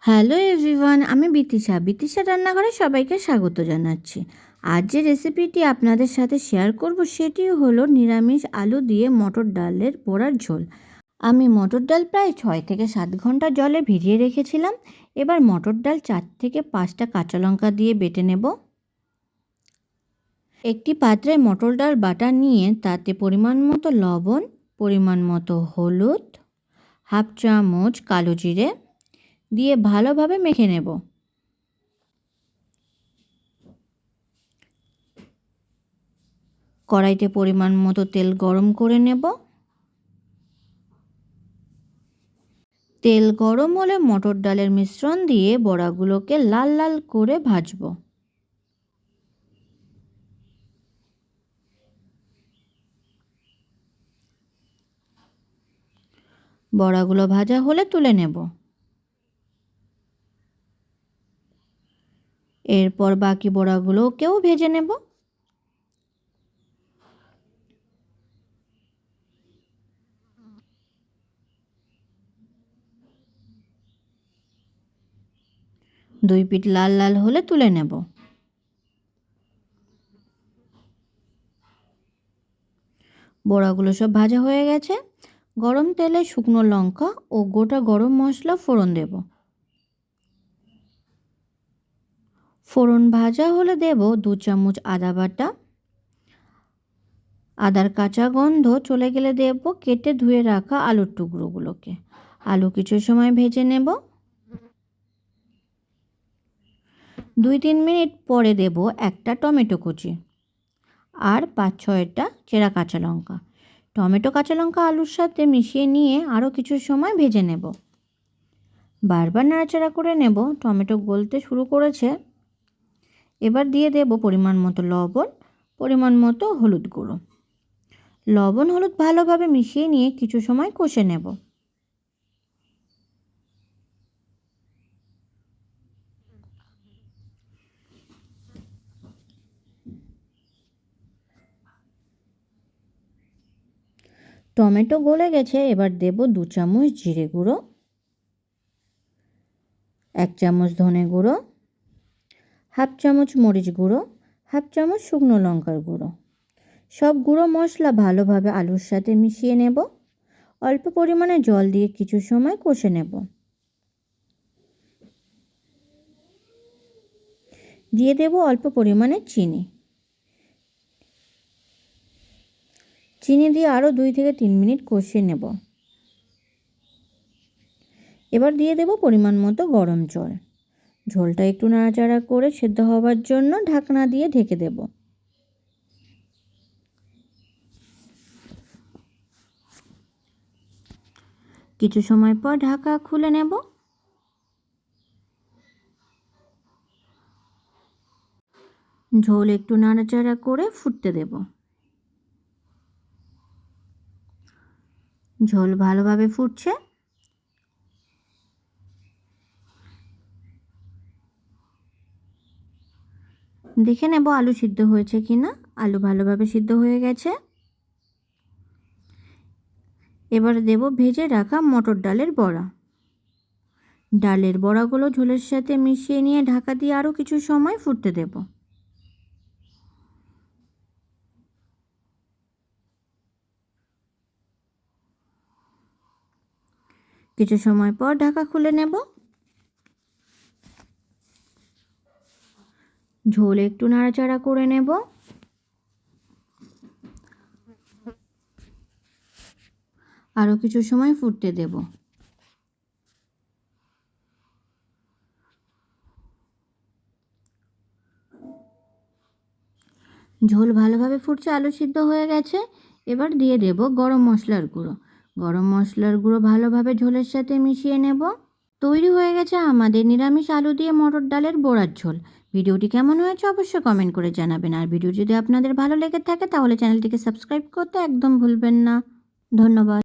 Hello everyone, আমি বিতিশা রান্নাঘরে সবাইকে স্বাগত জানাচ্ছি। আজ যে রেসিপিটি আপনাদের সাথে শেয়ার করব সেটি হলো নিরামিষ আলু দিয়ে মটর ডালের বড়ার ঝোল। আমি মটর ডাল প্রায় 6 থেকে 7 ঘন্টা জলে ভিজিয়ে রেখেছিলাম। এবার মটর ডাল 4 থেকে 5টা কাঁচা লঙ্কা দিয়ে বেটে নেব। একটি পাত্রে মটর ডাল বাটা নিয়ে তাতে পরিমাণ মতো লবণ, পরিমাণ মতো হলুদ, হাফ চামচ কালো জিরে দিয়ে ভালোভাবে মেখে নেব। কড়াইতে পরিমাণ মতো তেল গরম করে নেব। তেল গরম হলে মটর ডালের মিশ্রণ দিয়ে বড়াগুলোকে লাল লাল করে ভাজব। বড়াগুলো ভাজা হলে তুলে নেব। এরপর বাকি বড়াগুলোকেও ভেজে নেব। দুই পিঠ লাল লাল হলে তুলে নেব। বড়াগুলো সব ভাজা হয়ে গেছে। গরম তেলে শুকনো লঙ্কা ও গোটা গরম মশলা ফোড়ন দেব। ফোড়ন ভাজা হলে দেব 2 চামচ আদা বাটা। আদার কাঁচা গন্ধ চলে গেলে দেব কেটে ধুয়ে রাখা আলুর টুকরোগুলোকে। আলু কিছু সময় ভেজে নেব। 2-3 মিনিট পরে দেব একটা টমেটো কুচি আর 5-6টা চেরা কাঁচা লঙ্কা। টমেটো কাঁচা লঙ্কা আলুর সাথে মিশিয়ে নিয়ে আরও কিছু সময় ভেজে নেব। বারবার নাড়াচাড়া করে নেব। টমেটো গলতে শুরু করেছে। এবার দিয়ে দেব পরিমাণ মতো লবণ, পরিমাণ মতো হলুদ গুঁড়ো। লবণ হলুদ ভালোভাবে মিশিয়ে নিয়ে কিছু সময় কষে নেব। টমেটো গলে গেছে। এবার দেব 2 চামচ জিরে গুঁড়ো, 1 চামচ ধনে গুঁড়ো, হাফ চামচ মরিচ গুঁড়ো, হাফ চামচ শুকনো লঙ্কার গুঁড়ো। সব গুঁড়ো মশলা ভালোভাবে আলুর সাথে মিশিয়ে নেব। অল্প পরিমাণে জল দিয়ে কিছু সময় কষে নেব। দিয়ে দেব অল্প পরিমাণে চিনি। চিনি দিয়ে আরও 2 থেকে 3 মিনিট কষিয়ে নেব। এবার দিয়ে দেব পরিমাণ মতো গরম জল। ঝোলটা একটু নাড়াচাড়া করে সেদ্ধ হওয়ার জন্য ঢাকনা দিয়ে ঢেকে দেব। কিছু সময় পর ঢাকা খুলে নেব। ঝোল একটু নাড়াচাড়া করে ফুটতে দেব। ঝোল ভালোভাবে ফুটছে। দেখে নেব আলু সিদ্ধ হয়েছে কিনা। আলু ভালোভাবে সিদ্ধ হয়ে গেছে। এবার দেব ভেজে রাখা মটর ডালের বড়া। ডালের বড়াগুলো ঝোলের সাথে মিশিয়ে নিয়ে ঢাকা দিয়ে আরও কিছু সময় ফুটতে দেব। কিছু সময় পর ঢাকা খুলে নেব। ঝোল একটু নাড়াচাড়া করে নেব। আরও কিছু সময় ফুটতে দেব। ঝোল ভালোভাবে ফুটছে, আলু সিদ্ধ হয়ে গেছে। এবার দিয়ে দেব গরম মশলার গুঁড়ো। গরম মশলার গুঁড়ো ভালোভাবে ঝোলের সাথে মিশিয়ে নেব। তৈরি হয়ে গেছে আমাদের নিরামিষ আলু দিয়ে মটর ডালের বড়ার ঝোল। ভিডিওটি কেমন হয়েছে অবশ্যই কমেন্ট করে জানাবেন। আর ভিডিও যদি আপনাদের ভালো লেগে থাকে তাহলে চ্যানেলটিকে সাবস্ক্রাইব করতে একদম ভুলবেন না। ধন্যবাদ।